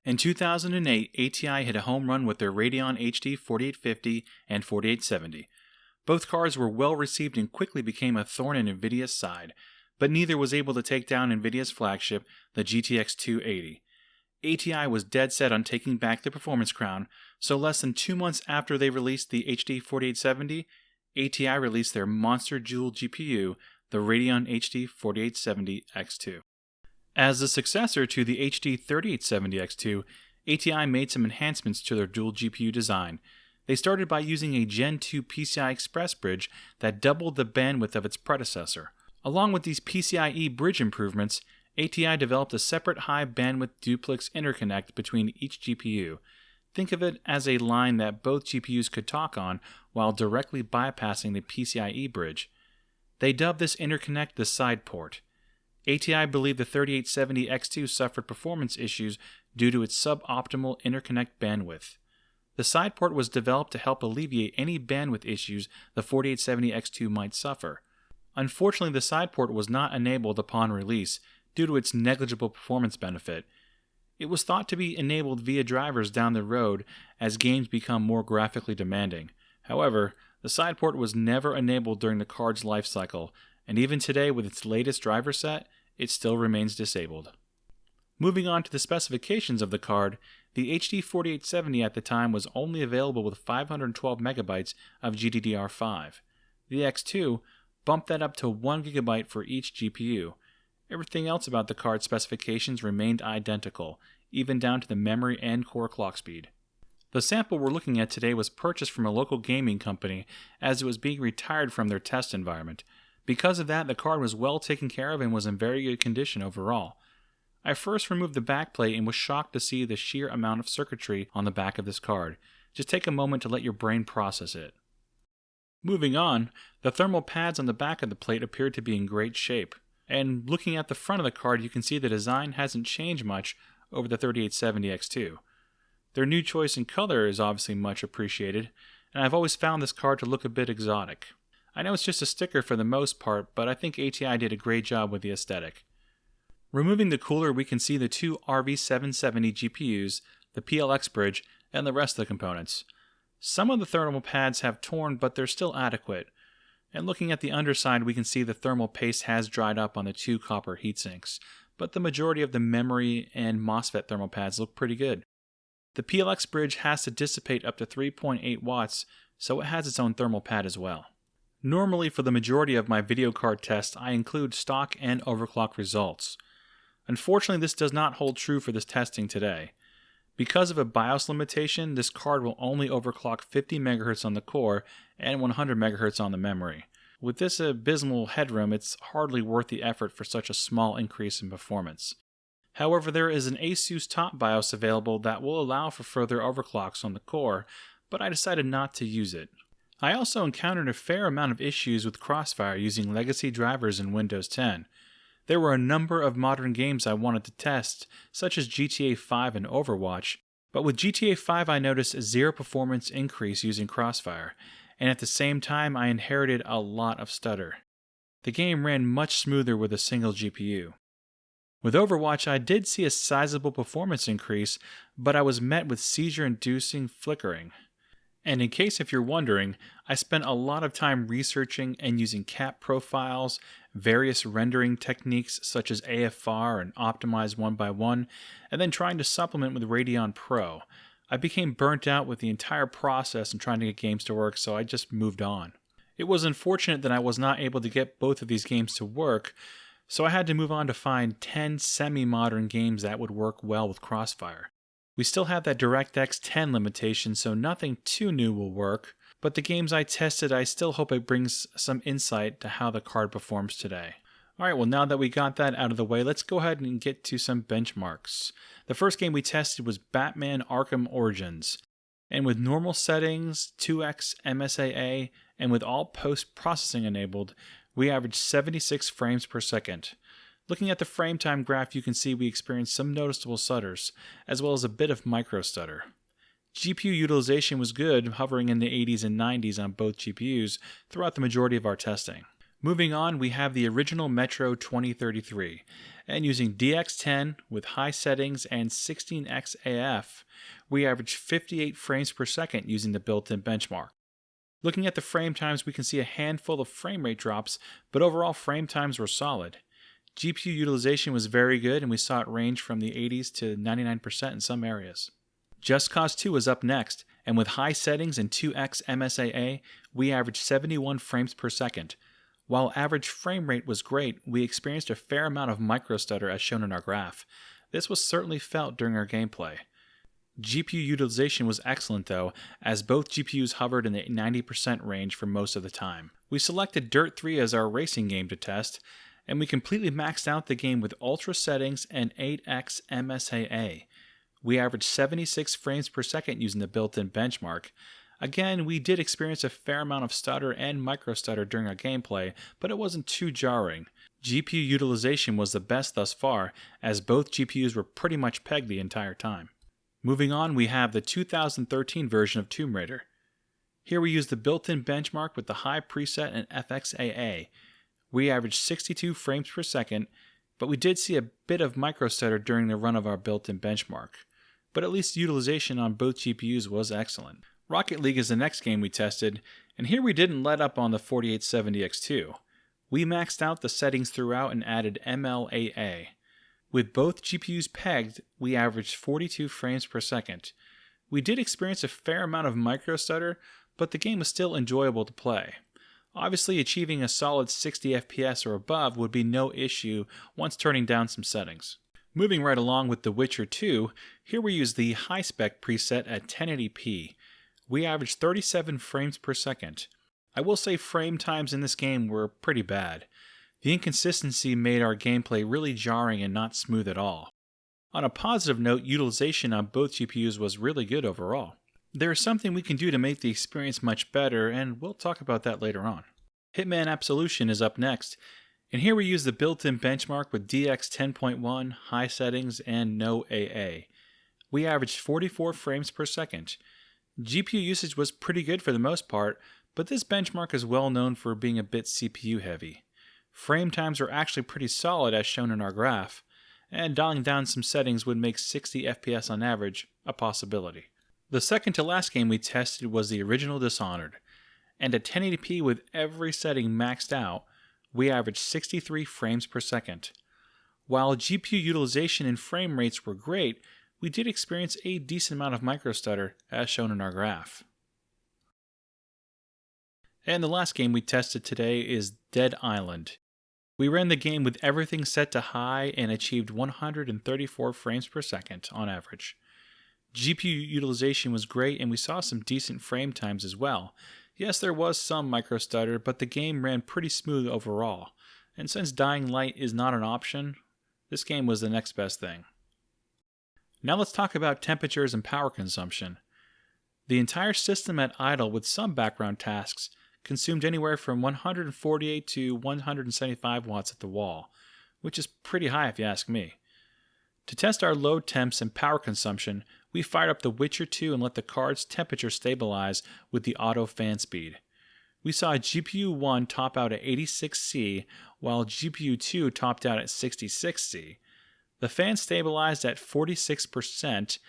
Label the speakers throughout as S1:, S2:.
S1: In 2008, ATI hit a home run with their Radeon HD 4850 and 4870. Both cards were well received and quickly became a thorn in Nvidia's side, but neither was able to take down Nvidia's flagship, the GTX 280. ATI was dead set on taking back the performance crown, so less than 2 months after they released the HD 4870, ATI released their monster dual GPU, the Radeon HD 4870 X2. As the successor to the HD 3870 X2, ATI made some enhancements to their dual GPU design. They started by using a Gen 2 PCI Express bridge that doubled the bandwidth of its predecessor. Along with these PCIe bridge improvements, ATI developed a separate high bandwidth duplex interconnect between each GPU. Think of it as a line that both GPUs could talk on while directly bypassing the PCIe bridge. They dubbed this interconnect the side port. ATI believed the 3870 X2 suffered performance issues due to its suboptimal interconnect bandwidth. The side port was developed to help alleviate any bandwidth issues the 4870 X2 might suffer. Unfortunately, the side port was not enabled upon release due to its negligible performance benefit. It was thought to be enabled via drivers down the road as games become more graphically demanding. However, the side port was never enabled during the card's life cycle, and even today with its latest driver set, it still remains disabled. Moving on to the specifications of the card, the HD 4870 at the time was only available with 512 MB of GDDR5. The X2 bumped that up to 1 GB for each GPU. Everything else about the card's specifications remained identical, even down to the memory and core clock speed. The sample we're looking at today was purchased from a local gaming company as it was being retired from their test environment. Because of that, the card was well taken care of and was in very good condition overall. I first removed the backplate and was shocked to see the sheer amount of circuitry on the back of this card. Just take a moment to let your brain process it. Moving on, the thermal pads on the back of the plate appeared to be in great shape. And looking at the front of the card, you can see the design hasn't changed much over the 3870 X2. Their new choice in color is obviously much appreciated, and I've always found this card to look a bit exotic. I know it's just a sticker for the most part, but I think ATI did a great job with the aesthetic. Removing the cooler, we can see the two RV770 GPUs, the PLX bridge, and the rest of the components. Some of the thermal pads have torn, but they're still adequate. And looking at the underside, we can see the thermal paste has dried up on the two copper heatsinks, but the majority of the memory and MOSFET thermal pads look pretty good. The PLX bridge has to dissipate up to 3.8 watts, so it has its own thermal pad as well. Normally, for the majority of my video card tests, I include stock and overclock results. Unfortunately, this does not hold true for this testing today. Because of a BIOS limitation, this card will only overclock 50 MHz on the core and 100 MHz on the memory. With this abysmal headroom, it's hardly worth the effort for such a small increase in performance. However, there is an ASUS top BIOS available that will allow for further overclocks on the core, but I decided not to use it. I also encountered a fair amount of issues with Crossfire using legacy drivers in Windows 10. There were a number of modern games I wanted to test, such as GTA 5 and Overwatch, but with GTA 5 I noticed a 0 performance increase using Crossfire, and at the same time I inherited a lot of stutter. The game ran much smoother with a single GPU. With Overwatch I did see a sizable performance increase, but I was met with seizure-inducing flickering. And in case if you're wondering, I spent a lot of time researching and using cap profiles, various rendering techniques such as AFR and Optimize 1x1, and then trying to supplement with Radeon Pro. I became burnt out with the entire process and trying to get games to work, so I just moved on. It was unfortunate that I was not able to get both of these games to work, so I had to move on to find 10 semi-modern games that would work well with Crossfire. We still have that DirectX 10 limitation, so nothing too new will work, but the games I tested, I still hope it brings some insight to how the card performs today. Alright, well now that we got that out of the way, let's go ahead and get to some benchmarks. The first game we tested was Batman Arkham Origins, and with normal settings, 2x MSAA, and with all post-processing enabled, we averaged 76 frames per second. Looking at the frame time graph, you can see we experienced some noticeable stutters, as well as a bit of micro stutter. GPU utilization was good, hovering in the 80s and 90s on both GPUs throughout the majority of our testing. Moving on, we have the original Metro 2033, and using DX10 with high settings and 16x AF, we averaged 58 frames per second using the built-in benchmark. Looking at the frame times, we can see a handful of frame rate drops, but overall frame times were solid. GPU utilization was very good, and we saw it range from the 80s to 99% in some areas. Just Cause 2 is up next, and with high settings and 2x MSAA, we averaged 71 frames per second. While average frame rate was great, we experienced a fair amount of microstutter as shown in our graph. This was certainly felt during our gameplay. GPU utilization was excellent though, as both GPUs hovered in the 90% range for most of the time. We selected Dirt 3 as our racing game to test, and we completely maxed out the game with ultra settings and 8x MSAA. We averaged 76 frames per second using the built-in benchmark. Again, we did experience a fair amount of stutter and microstutter during our gameplay, but it wasn't too jarring. GPU utilization was the best thus far, as both GPUs were pretty much pegged the entire time. Moving on, we have the 2013 version of Tomb Raider. Here we use the built-in benchmark with the high preset and FXAA. We averaged 62 frames per second, but we did see a bit of microstutter during the run of our built-in benchmark. But at least utilization on both GPUs was excellent. Rocket League is the next game we tested, and here we didn't let up on the 4870X2. We maxed out the settings throughout and added MLAA. With both GPUs pegged, we averaged 42 frames per second. We did experience a fair amount of microstutter, but the game was still enjoyable to play. Obviously, achieving a solid 60 FPS or above would be no issue once turning down some settings. Moving right along with The Witcher 2, here we use the high-spec preset at 1080p. We averaged 37 frames per second. I will say frame times in this game were pretty bad. The inconsistency made our gameplay really jarring and not smooth at all. On a positive note, utilization on both GPUs was really good overall. There is something we can do to make the experience much better, and we'll talk about that later on. Hitman Absolution is up next, and here we use the built-in benchmark with DX 10.1, high settings, and no AA. We averaged 44 frames per second. GPU usage was pretty good for the most part, but this benchmark is well known for being a bit CPU heavy. Frame times are actually pretty solid as shown in our graph, and dialing down some settings would make 60 FPS on average a possibility. The second to last game we tested was the original Dishonored, and at 1080p with every setting maxed out, we averaged 63 frames per second. While GPU utilization and frame rates were great, we did experience a decent amount of microstutter, as shown in our graph. And the last game we tested today is Dead Island. We ran the game with everything set to high and achieved 134 frames per second on average. GPU utilization was great and we saw some decent frame times as well. Yes, there was some microstutter, but the game ran pretty smooth overall. And since dying light is not an option, this game was the next best thing. Now let's talk about temperatures and power consumption. The entire system at idle with some background tasks consumed anywhere from 148 to 175 watts at the wall, which is pretty high if you ask me. To test our load temps and power consumption, we fired up The Witcher 2 and let the card's temperature stabilize with the auto fan speed. We saw GPU 1 top out at 86C, while GPU 2 topped out at 66C. The fan stabilized at 46%,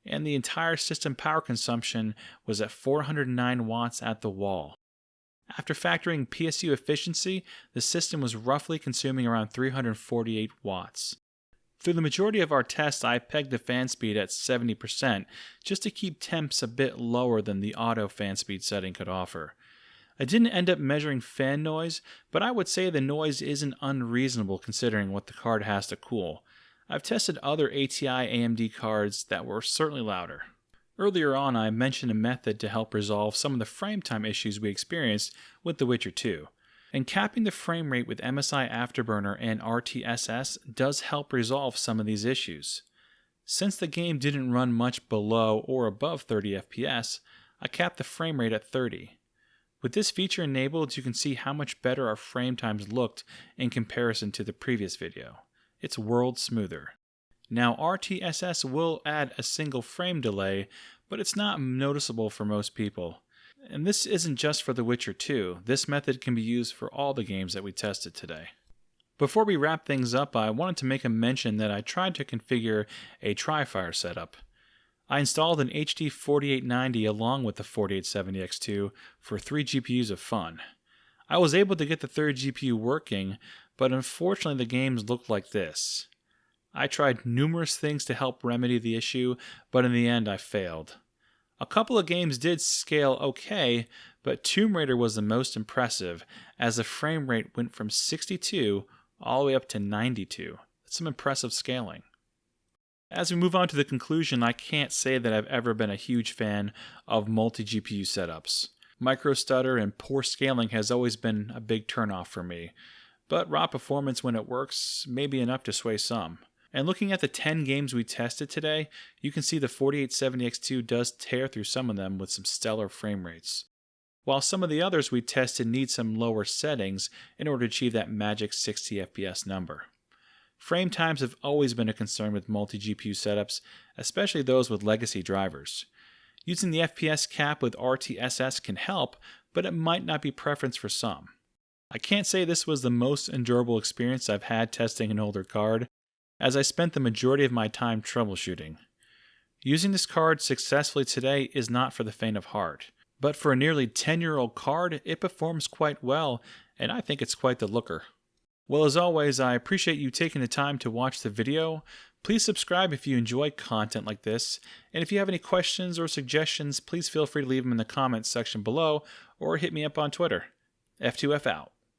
S1: and the entire system power consumption was at 409 watts at the wall. After factoring PSU efficiency, the system was roughly consuming around 348 watts. Through the majority of our tests, I pegged the fan speed at 70% just to keep temps a bit lower than the auto fan speed setting could offer. I didn't end up measuring fan noise, but I would say the noise isn't unreasonable considering what the card has to cool. I've tested other ATI AMD cards that were certainly louder. Earlier on, I mentioned a method to help resolve some of the frame time issues we experienced with The Witcher 2. And capping the frame rate with MSI Afterburner and RTSS does help resolve some of these issues. Since the game didn't run much below or above 30 FPS, I capped the frame rate at 30. With this feature enabled, you can see how much better our frame times looked in comparison to the previous video. It's worlds smoother. Now RTSS will add a single frame delay, but it's not noticeable for most people. And this isn't just for The Witcher 2. This method can be used for all the games that we tested today. Before we wrap things up, I wanted to make a mention that I tried to configure a Tri-Fire setup. I installed an HD 4890 along with the 4870X2 for 3 GPUs of fun. I was able to get the third GPU working, but unfortunately the games looked like this. I tried numerous things to help remedy the issue, but in the end I failed. A couple of games did scale okay, but Tomb Raider was the most impressive, as the frame rate went from 62 all the way up to 92. That's some impressive scaling. As we move on to the conclusion, I can't say that I've ever been a huge fan of multi-GPU setups. Micro-stutter and poor scaling has always been a big turnoff for me, but raw performance when it works may be enough to sway some. And looking at the 10 games we tested today, you can see the 4870X2 does tear through some of them with some stellar frame rates, while some of the others we tested need some lower settings in order to achieve that magic 60 FPS number. Frame times have always been a concern with multi-GPU setups, especially those with legacy drivers. Using the FPS cap with RTSS can help, but it might not be preference for some. I can't say this was the most enjoyable experience I've had testing an older card, as I spent the majority of my time troubleshooting. Using this card successfully today is not for the faint of heart, but for a nearly 10-year-old card, it performs quite well, and I think it's quite the looker. Well, as always, I appreciate you taking the time to watch the video. Please subscribe if you enjoy content like this, and if you have any questions or suggestions, please feel free to leave them in the comments section below, or hit me up on Twitter. F2F out.